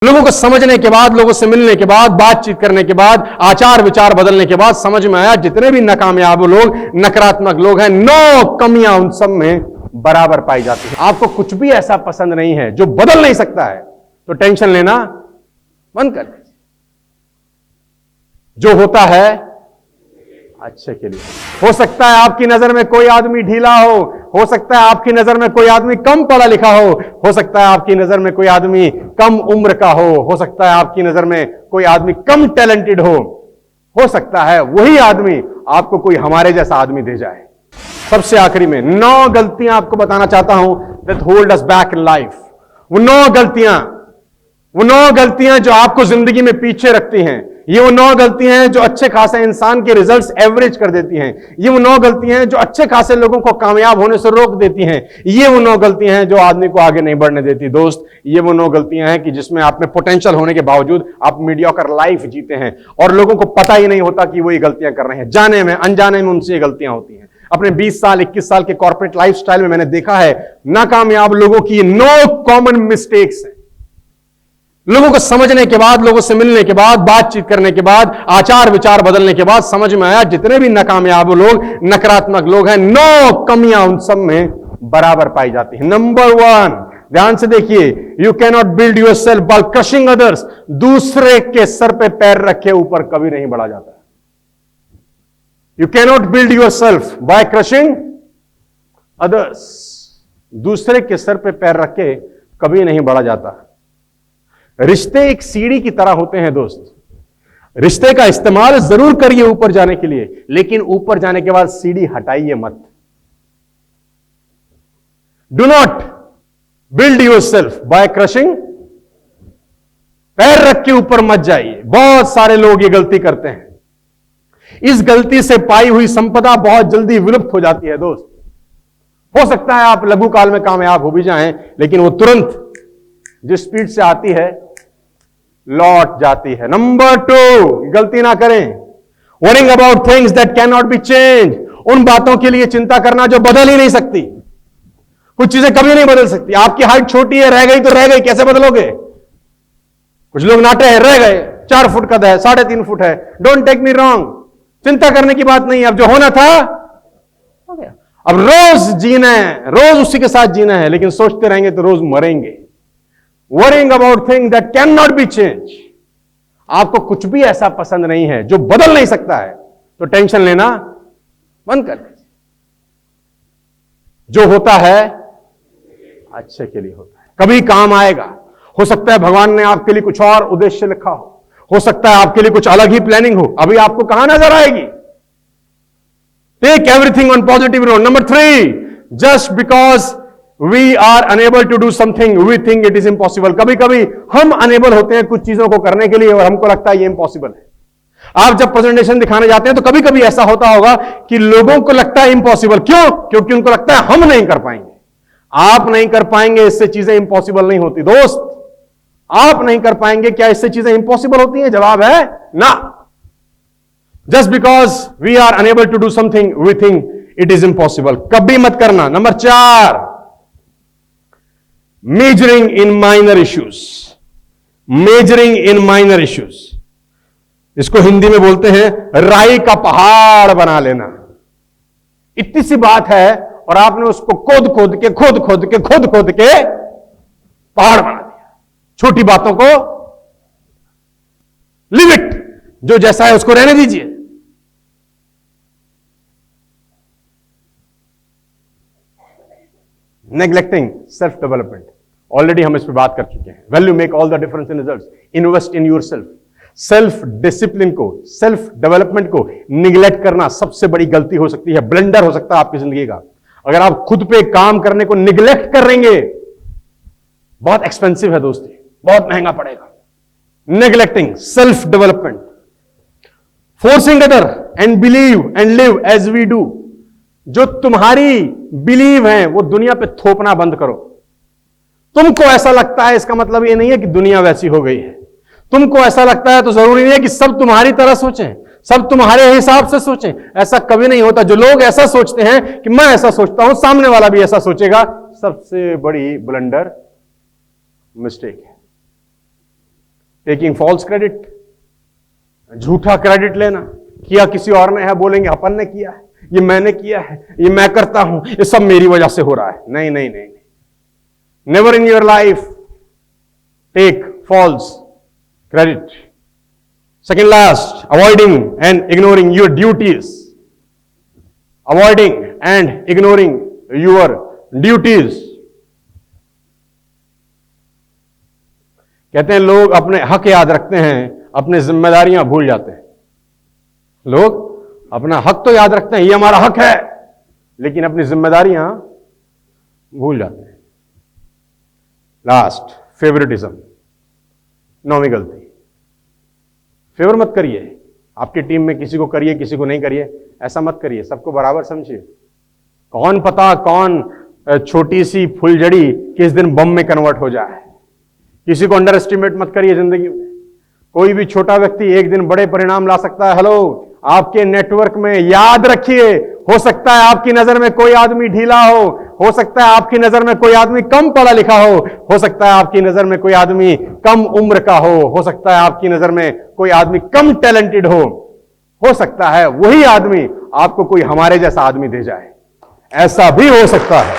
लोगों को समझने के बाद, लोगों से मिलने के बाद, बातचीत करने के बाद, आचार विचार बदलने के बाद समझ में आया जितने भी नाकामयाब लोग, नकारात्मक लोग हैं, 9 कमियां उन सब में बराबर पाई जाती है। आपको कुछ भी ऐसा पसंद नहीं है जो बदल नहीं सकता है तो टेंशन लेना बंद कर दीजिए। जो होता है अच्छे के लिए। हो सकता है आपकी नजर में कोई आदमी ढीला हो सकता है आपकी नजर में कोई आदमी कम पढ़ा लिखा हो सकता है आपकी नजर में कोई आदमी कम उम्र का हो सकता है आपकी नजर में कोई आदमी कम टैलेंटेड हो सकता है वही आदमी आपको कोई हमारे जैसा आदमी दे जाए। सबसे आखिरी में 9 गलतियां आपको बताना चाहता हूं that hold us back in life. वो 9 गलतियां जो आपको जिंदगी में पीछे रखती हैं। ये वो 9 गलतियां हैं जो अच्छे खासे इंसान के रिजल्ट्स एवरेज कर देती हैं। ये वो 9 गलतियां हैं जो अच्छे खासे लोगों को कामयाब होने से रोक देती हैं। ये वो 9 गलतियां हैं जो आदमी को आगे नहीं बढ़ने देती। दोस्त, ये वो 9 गलतियां हैं कि जिसमें आप में पोटेंशियल होने के बावजूद आप मीडियोकर लाइफ जीते हैं और लोगों को पता ही नहीं होता कि वो ये गलतियां कर रहे हैं। जाने में अनजाने में उनसे ये गलतियां होती हैं। अपने 20 साल 21 साल के कॉर्पोरेट लाइफस्टाइल में मैंने देखा है नाकामयाब लोगों की 9 कॉमन मिस्टेक्स हैं। लोगों को समझने के बाद, लोगों से मिलने के बाद, बातचीत करने के बाद, आचार विचार बदलने के बाद समझ में आया जितने भी नाकामयाब लोग, नकारात्मक लोग हैं, 9 कमियां उन सब में बराबर पाई जाती है। नंबर 1, ध्यान से देखिए, you cannot build yourself by crushing others. दूसरे के सर पे पैर रखे ऊपर कभी नहीं बढ़ा जाता। You cannot build yourself by crushing others. दूसरे के सर पे पैर रखे कभी नहीं बढ़ा जाता। रिश्ते एक सीढ़ी की तरह होते हैं दोस्त। रिश्ते का इस्तेमाल जरूर करिए ऊपर जाने के लिए, लेकिन ऊपर जाने के बाद सीढ़ी हटाइए मत। Do not build yourself by crushing. पैर रख के ऊपर मत जाइए। बहुत सारे लोग ये गलती करते हैं। इस गलती से पाई हुई संपदा बहुत जल्दी विलुप्त हो जाती है दोस्त। हो सकता है आप लघु काल में कामयाब हो भी जाएं, लेकिन वो तुरंत जिस स्पीड से आती है लौट जाती है। नंबर 2, गलती ना करें, worrying about things that can not be change. उन बातों के लिए चिंता करना जो बदल ही नहीं सकती। कुछ चीजें कभी नहीं बदल सकती। आपकी हाइट छोटी है, रह गई तो रह गई, कैसे बदलोगे? कुछ लोग नाटे हैं, रह गए, 4 फुट कद है, 3.5 फुट है। डोंट टेक मी रॉन्ग, चिंता करने की बात नहीं है। अब जो होना था हो गया। अब रोज जीना है, रोज उसी के साथ जीना है, लेकिन सोचते रहेंगे तो रोज मरेंगे। Worrying about things that cannot be changed। आपको कुछ भी ऐसा पसंद नहीं है जो बदल नहीं सकता है तो टेंशन लेना बंद कर दीजिए। जो होता है अच्छे के लिए होता है, कभी काम आएगा। हो सकता है भगवान ने आपके लिए कुछ और उद्देश्य लिखा हो सकता है आपके लिए कुछ अलग ही प्लानिंग हो, अभी आपको कहां नजर आएगी। Take everything on positive note. Number 3, just because We are unable to do something, we think it is impossible। कभी कभी हम अनेबल होते हैं कुछ चीजों को करने के लिए और हमको लगता है ये इम्पॉसिबल है। आप जब प्रेजेंटेशन दिखाने जाते हैं तो कभी कभी ऐसा होता होगा कि लोगों को लगता है इम्पॉसिबल। क्यों? क्योंकि उनको लगता है हम नहीं कर पाएंगे। आप नहीं कर पाएंगे इससे चीजें इम्पॉसिबल नहीं होती दोस्त। आप नहीं कर पाएंगे क्या इससे चीजें इम्पॉसिबल होती हैं? जवाब है ना। Just because we are unable to do something we think it is impossible, कभी मत करना। Number 4, measuring in minor issues. Measuring in minor issues, इसको हिंदी में बोलते हैं राई का पहाड़ बना लेना। इतनी सी बात है और आपने उसको खोद खोद के पहाड़ बना दिया। छोटी बातों को लिव इट, जो जैसा है उसको रहने दीजिए। नेग्लेक्टिंग सेल्फ डेवलपमेंट, ऑलरेडी हम इस पर बात कर चुके हैं। Value make all the difference in results. Invest in your self. Self discipline को, सेल्फ डेवलपमेंट को निगलेक्ट करना सबसे बड़ी गलती हो सकती है, ब्लंडर हो सकता है आपकी जिंदगी का। अगर आप खुद पे काम करने को निगलेक्ट करेंगे, बहुत एक्सपेंसिव है दोस्ती, बहुत महंगा पड़ेगा। Neglecting self development. Forcing other and believe and live as we do. जो तुम्हारी बिलीव है वो दुनिया पे थोपना बंद करो। तुमको ऐसा लगता है इसका मतलब ये नहीं है कि दुनिया वैसी हो गई है। तुमको ऐसा लगता है तो जरूरी नहीं है कि सब तुम्हारी तरह सोचें, सब तुम्हारे हिसाब से सोचें। ऐसा कभी नहीं होता। जो लोग ऐसा सोचते हैं कि मैं ऐसा सोचता हूं, सामने वाला भी ऐसा सोचेगा, सबसे बड़ी ब्लंडर मिस्टेक है। टेकिंग फॉल्स क्रेडिट, झूठा क्रेडिट लेना, किया किसी और ने है, बोलेंगे अपन ने किया है, ये मैंने किया है, ये मैं करता हूं, ये सब मेरी वजह से हो रहा है। नहीं नहीं नहीं, never in your life take false credit. Second last, avoiding and ignoring your duties. Avoiding and ignoring your duties. कहते हैं लोग अपने हक याद रखते हैं, अपनी जिम्मेदारियां भूल जाते हैं। लोग अपना हक तो याद रखते हैं, ये हमारा हक है, लेकिन अपनी जिम्मेदारियां भूल जाते हैं। लास्ट, फेवरेटिज्म, 9वीं गलती। फेवर मत करिए, आपकी टीम में किसी को करिए किसी को नहीं करिए, ऐसा मत करिए, सबको बराबर समझिए। कौन पता कौन छोटी सी फुलझड़ी किस दिन बम में कन्वर्ट हो जाए। किसी को अंडर एस्टिमेट मत करिए जिंदगी में। कोई भी छोटा व्यक्ति एक दिन बड़े परिणाम ला सकता है। हेलो, आपके नेटवर्क में याद रखिए, हो सकता है आपकी नजर में कोई आदमी ढीला हो सकता है आपकी नजर में कोई आदमी कम पढ़ा लिखा हो सकता है आपकी नजर में कोई आदमी कम उम्र का हो सकता है आपकी नजर में कोई आदमी कम टैलेंटेड हो सकता है वही आदमी आपको कोई हमारे जैसा आदमी दे जाए, ऐसा भी हो सकता है।